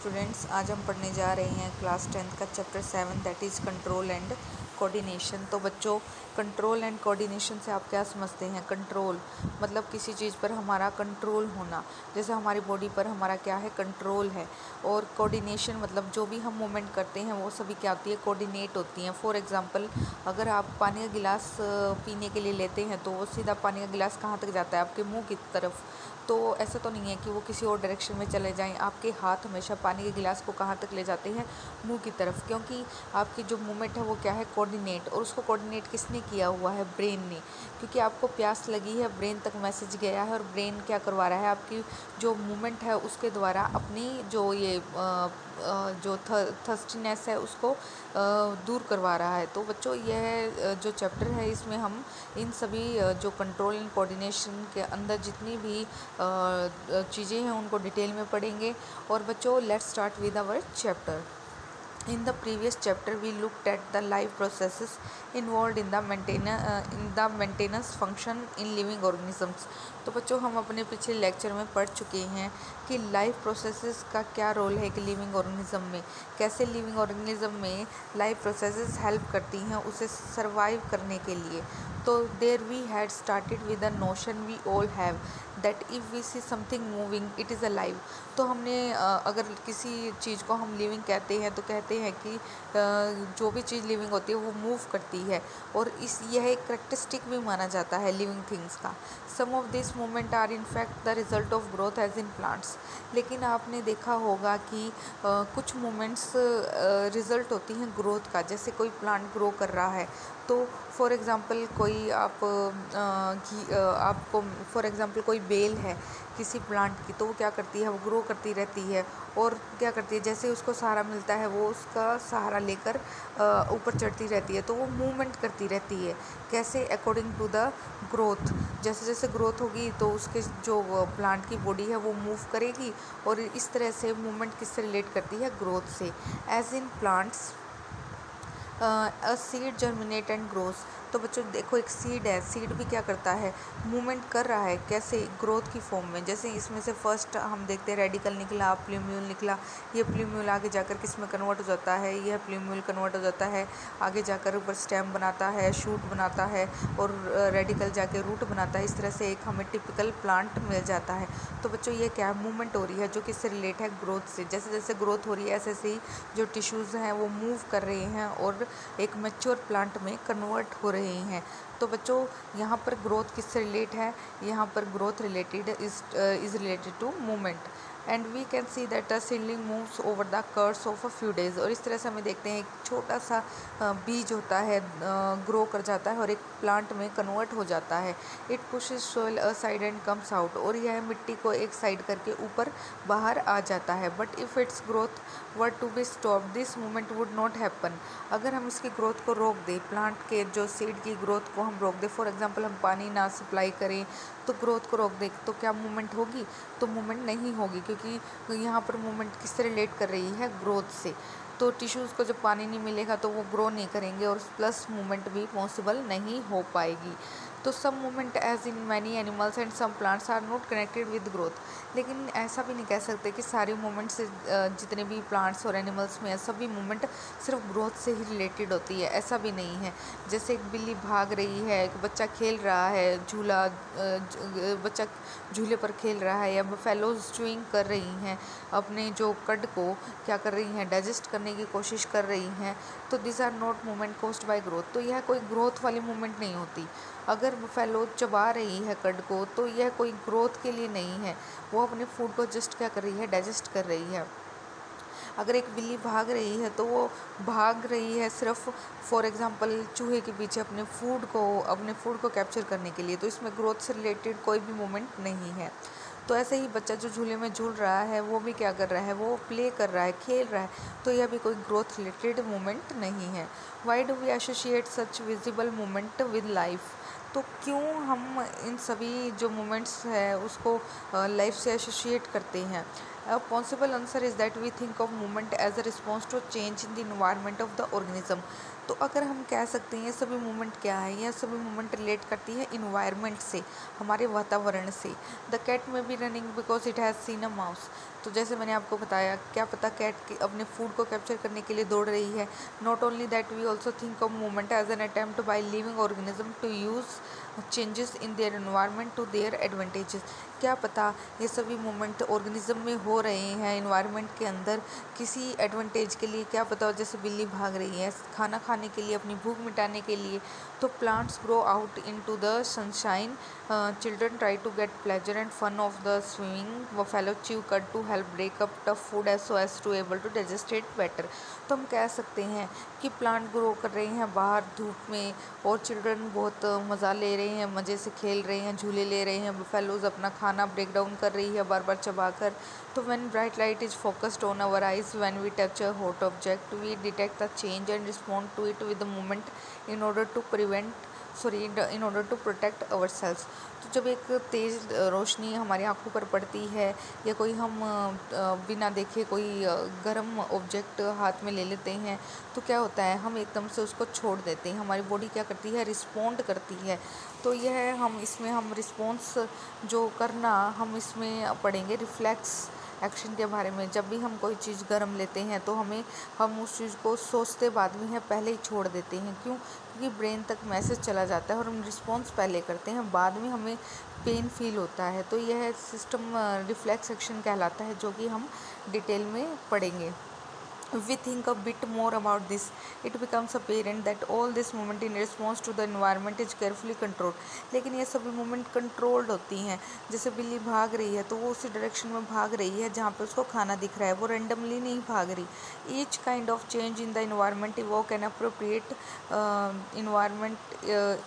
Students, आज हम पढ़ने जा रहे हैं क्लास 10th का chapter 7 that is control and coordination. तो बच्चों, कंट्रोल एंड कोऑर्डिनेशन से आप क्या समझते हैं? कंट्रोल मतलब किसी चीज़ पर हमारा कंट्रोल होना, जैसे हमारी बॉडी पर हमारा क्या है, कंट्रोल है। और कोऑर्डिनेशन मतलब जो भी हम मूवमेंट करते हैं वो सभी क्या होती है, कोऑर्डिनेट होती हैं। फॉर एग्जांपल, अगर आप पानी का गिलास पीने के लिए लेते हैं तो वो सीधा पानी का गिलास कहाँ तक जाता है? आपके मुंह की तरफ। तो ऐसा तो नहीं है कि वो किसी और डायरेक्शन में चले जाएं। आपके हाथ हमेशा पानी के गिलास को कहाँ तक ले जाते हैं? मुंह की तरफ, क्योंकि आपकी जो मूवमेंट है वो क्या है, कोऑर्डिनेट। और उसको कोऑर्डिनेट किसने किया हुआ है? ब्रेन ने। क्योंकि आपको प्यास लगी है, ब्रेन तक मैसेज गया है और ब्रेन क्या करवा रहा है, आपकी जो मूवमेंट है उसके द्वारा अपनी जो ये जो थर्स्टीनेस है उसको दूर करवा रहा है। तो बच्चों, यह जो चैप्टर है इसमें हम इन सभी जो कंट्रोल एंड कोऑर्डिनेशन के अंदर जितनी भी चीज़ें हैं उनको डिटेल में पढ़ेंगे। और बच्चों, let's start with our chapter. In the previous chapter, we looked at the life processes involved in the maintenance function in living organisms. तो बच्चों, हम अपने पिछले लेक्चर में पढ़ चुके हैं कि लाइफ प्रोसेसेस का क्या रोल है कि लिविंग ऑर्गेनिज्म में, कैसे लिविंग ऑर्गेनिज्म में लाइफ प्रोसेसेस हेल्प करती हैं उसे सरवाइव करने के लिए। तो there we had started with the notion we all have that if we see something moving it is a live. तो हमने अगर किसी चीज़ को हम लिविंग कहते हैं तो कहते हैं कि जो भी चीज़ लिविंग होती है वो मूव करती है। और यह एक करेक्टरिस्टिक भी माना जाता है लिविंग थिंग्स का। Some of this movement are in fact the result of growth as in plants. लेकिन आपने देखा होगा कि कुछ मूवमेंट्स रिजल्ट होती हैं ग्रोथ का। जैसे कोई प्लांट ग्रो कर रहा है तो फॉर एग्ज़ाम्पल कोई आपको फॉर एग्ज़ाम्पल कोई बेल है किसी प्लांट की, तो वो क्या करती है, वो ग्रो करती रहती है। और क्या करती है, जैसे उसको सहारा मिलता है वो उसका सहारा लेकर ऊपर चढ़ती रहती है। तो वो मूवमेंट करती रहती है। कैसे? According to the growth. जैसे जैसे ग्रोथ होगी तो उसके जो प्लांट की बॉडी है वो मूव करेगी। और इस तरह से मूवमेंट किससे रिलेट करती है? ग्रोथ से। As in plants a seed germinate and grows. तो बच्चों देखो, एक सीड है, सीड भी क्या करता है, मूवमेंट कर रहा है। कैसे? ग्रोथ की फॉर्म में। जैसे इसमें से फर्स्ट हम देखते हैं रेडिकल निकला, प्लूम्यूल निकला। ये प्लूम्यूल आगे जाकर किस में कन्वर्ट हो जाता है? यह प्लूम्यूल कन्वर्ट हो जाता है, आगे जाकर ऊपर स्टेम बनाता है, शूट बनाता है और रेडिकल जाके रूट बनाता है। इस तरह से एक हमें टिपिकल प्लांट मिल जाता है। तो बच्चों, ये क्या मूवमेंट हो रही है जो किससे रिलेट है? ग्रोथ से। जैसे जैसे ग्रोथ हो रही है ऐसे ऐसे ही जो टिश्यूज़ हैं वो मूव कर रहे हैं और एक मैच्योर प्लांट में कन्वर्ट हो रहे हैं। तो बच्चों, यहाँ पर ग्रोथ किससे रिलेट है? यहाँ पर growth related is related to movement. And we can see that the seedling moves over the course of a few days. और इस तरह से हमें देखते हैं एक छोटा सा बीज होता है, ग्रो कर जाता है और एक प्लांट में कन्वर्ट हो जाता है। It pushes soil aside and comes out. और यह मिट्टी को एक साइड करके ऊपर बाहर आ जाता है। But if its growth were to be stop this movement would not happen. अगर हम इसकी ग्रोथ को रोक दें, प्लांट के जो सीड की ग्रोथ को हम रोक दें, फॉर एग्जांपल हम पानी ना सप्लाई करें तो ग्रोथ को रोक दें, तो क्या मूवमेंट होगी? तो मूवमेंट नहीं होगी, क्योंकि यहाँ पर मूवमेंट किससे रिलेट कर रही है? ग्रोथ से। तो टिश्यूज़ को जब पानी नहीं मिलेगा तो वो ग्रो नहीं करेंगे और प्लस मूवमेंट भी पॉसिबल नहीं हो पाएगी। तो some movement as in many animals and some plants are not connected with growth. लेकिन ऐसा भी नहीं कह सकते कि सारी मूवमेंट से जितने भी प्लांट्स और एनिमल्स में है सभी मूवमेंट सिर्फ ग्रोथ से ही रिलेटेड होती है, ऐसा भी नहीं है। जैसे एक बिल्ली भाग रही है, एक बच्चा खेल रहा है, बच्चा झूले पर खेल रहा है, या बफेलोज च्यूइंग कर रही हैं, अपने जो कड को क्या कर रही हैं, डाइजेस्ट करने की कोशिश कर रही हैं। तो this are not movement caused by growth. तो यह कोई ग्रोथ वाली मूवमेंट नहीं होती। अगर बफेलो चबा रही है कड को तो यह कोई ग्रोथ के लिए नहीं है, वो अपने फूड को जस्ट क्या कर रही है, डाइजेस्ट कर रही है। अगर एक बिल्ली भाग रही है तो वो भाग रही है सिर्फ फॉर एग्जांपल चूहे के पीछे अपने फूड को कैप्चर करने के लिए। तो इसमें ग्रोथ से रिलेटेड कोई भी मूवमेंट नहीं है। तो ऐसे ही बच्चा जो झूले में झूल रहा है वो भी क्या कर रहा है, वो प्ले कर रहा है, खेल रहा है। तो यह भी कोई ग्रोथ रिलेटेड मूवमेंट नहीं है। Why do we associate such visible movement with life. तो क्यों हम इन सभी जो मूवमेंट्स है उसको लाइफ से एसोशिएट करते हैं? A possible answer is that we think of movement as a response to change in the environment of the organism. तो अगर हम कह सकते हैं ये सभी मूवमेंट क्या है, यह सभी मूवमेंट रिलेट करती है इन्वायरमेंट से, हमारे वातावरण से। The cat may be running because it has seen a mouse. तो जैसे मैंने आपको बताया, क्या पता कैट अपने फूड को कैप्चर करने के लिए दौड़ रही है। Not only that, we also think of movement as an attempt by living organism to use changes in their environment to their advantages. क्या पता ये सभी मूवमेंट ऑर्गेनिज्म में हो रहे हैं इन्वायरमेंट के अंदर किसी एडवांटेज के लिए। क्या पता, जैसे बिल्ली भाग रही है खाना खाने के लिए, अपनी भूख मिटाने के लिए, तो plants grow out into the sunshine, children try to get pleasure and fun of the swimming, fellow chew cut to help break up tough food as so as to able to digest it better. तो हम कह सकते हैं कि plant grow कर रहे हैं बाहर धूप में, और चिल्ड्रन बहुत मज़ा ले रहे हैं, मज़े से खेल रहे हैं, झूले ले रहे हैं, फेलोज अपना खाना ब्रेक डाउन कर रही है बार बार चबाकर। तो when bright light is focused on our eyes, when we touch a hot object, we detect the change and respond to it with the movement in order to protect ourselves. तो जब एक तेज़ रोशनी हमारी आंखों पर पड़ती है, या कोई हम बिना देखे कोई गर्म ऑब्जेक्ट हाथ में ले लेते हैं, तो क्या होता है, हम एकदम से उसको छोड़ देते हैं। हमारी बॉडी क्या करती है, रिस्पॉन्ड करती है। तो यह हम रिस्पॉन्स जो करना, हम इसमें पढ़ेंगे रिफ्लेक्स एक्शन के बारे में। जब भी हम कोई चीज़ गर्म लेते हैं तो हम उस चीज़ को सोचते बाद में है, पहले ही छोड़ देते हैं। क्यों? क्योंकि ब्रेन तक मैसेज चला जाता है और हम रिस्पॉन्स पहले करते हैं, बाद में हमें पेन फील होता है। तो यह सिस्टम रिफ्लेक्स एक्शन कहलाता है, जो कि हम डिटेल में पढ़ेंगे। We think a bit more about this, it becomes apparent that all this movement in response to the environment is carefully controlled। लेकिन ये सभी मूवमेंट कंट्रोल्ड होती हैं। जैसे बिल्ली भाग रही है तो वो उसी डायरेक्शन में भाग रही है जहाँ पे उसको खाना दिख रहा है, वो रेंडमली नहीं भाग रही। Each kind of change in the environment evoke an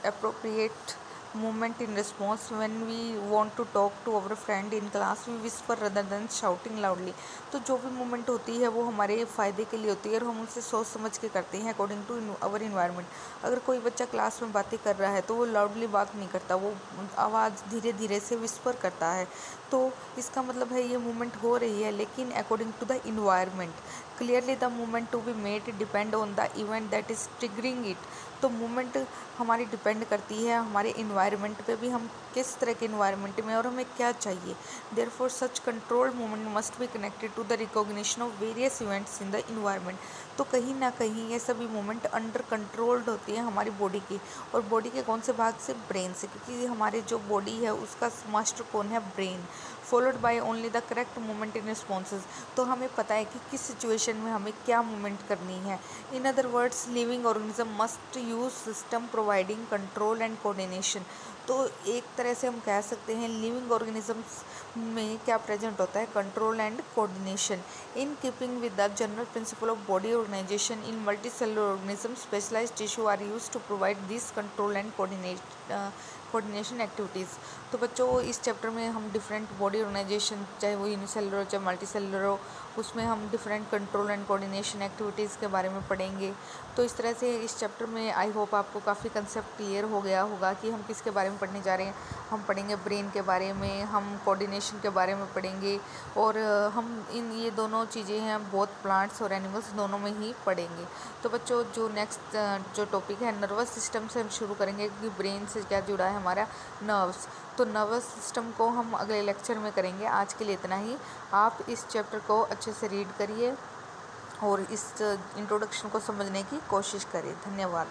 appropriate movement in response। When we want to talk to our friend in class, we whisper rather than shouting loudly। तो जो भी मूवमेंट होती है वो हमारे फ़ायदे के लिए होती है, और हम उनसे सोच समझ के करते हैं अकॉर्डिंग टू आवर इन्वायरमेंट। अगर कोई बच्चा क्लास में बातें कर रहा है तो वो लाउडली बात नहीं करता, वो आवाज़ धीरे धीरे से विस्पर करता है। तो इसका मतलब है ये मूवमेंट हो रही है, लेकिन according to the environment. Clearly the movement to be made depend on the event that is triggering it. तो मूवमेंट हमारी डिपेंड करती है हमारे इन्वायरमेंट पे भी, हम किस तरह के इन्वायरमेंट में और हमें क्या चाहिए। Therefore such controlled movement must be connected to the recognition of various events in the environment. तो कहीं ना कहीं ये सभी मूवमेंट अंडर कंट्रोल्ड होती है हमारी बॉडी की, और बॉडी के कौन से भाग से, ब्रेन से, क्योंकि हमारे जो बॉडी है उसका मास्टर कौन है, brain. Followed by only the correct movement in responses. तो हमें पता है कि किस सिचुएशन में हमें क्या मूवमेंट करनी है। In other words, living organism must use system providing control and coordination. तो एक तरह से हम कह सकते हैं लिविंग ऑर्गेनिजम्स में क्या प्रेजेंट होता है, control and coordination. In keeping with the general principle of body organisation in multicellular organism, specialised tissue are used to provide this control and coordination activities. तो बच्चों, इस चैप्टर में हम डिफरेंट बॉडी ऑर्गेनाइजेशन, चाहे वो unicellular हो चाहे multicellular हो, उसमें हम different control and coordination activities के बारे में पढ़ेंगे। तो इस तरह से इस चैप्टर में आई होप आपको काफ़ी कंसेप्ट क्लियर हो गया होगा कि हम किसके बारे में पढ़ने जा रहे हैं। हम पढ़ेंगे ब्रेन के बारे में, हम कोऑर्डिनेशन के बारे में पढ़ेंगे, और हम ये दोनों चीज़ें हैं बोथ प्लांट्स और एनिमल्स दोनों में ही पढ़ेंगे। तो बच्चों, जो नेक्स्ट जो टॉपिक है नर्वस सिस्टम से हम शुरू करेंगे, क्योंकि ब्रेन से क्या जुड़ा है हमारा, नर्व्स। तो नर्वस सिस्टम को हम अगले लेक्चर में करेंगे। आज के लिए इतना ही। आप इस चैप्टर को अच्छे से रीड करिए और इस इंट्रोडक्शन को समझने की कोशिश करिए। धन्यवाद।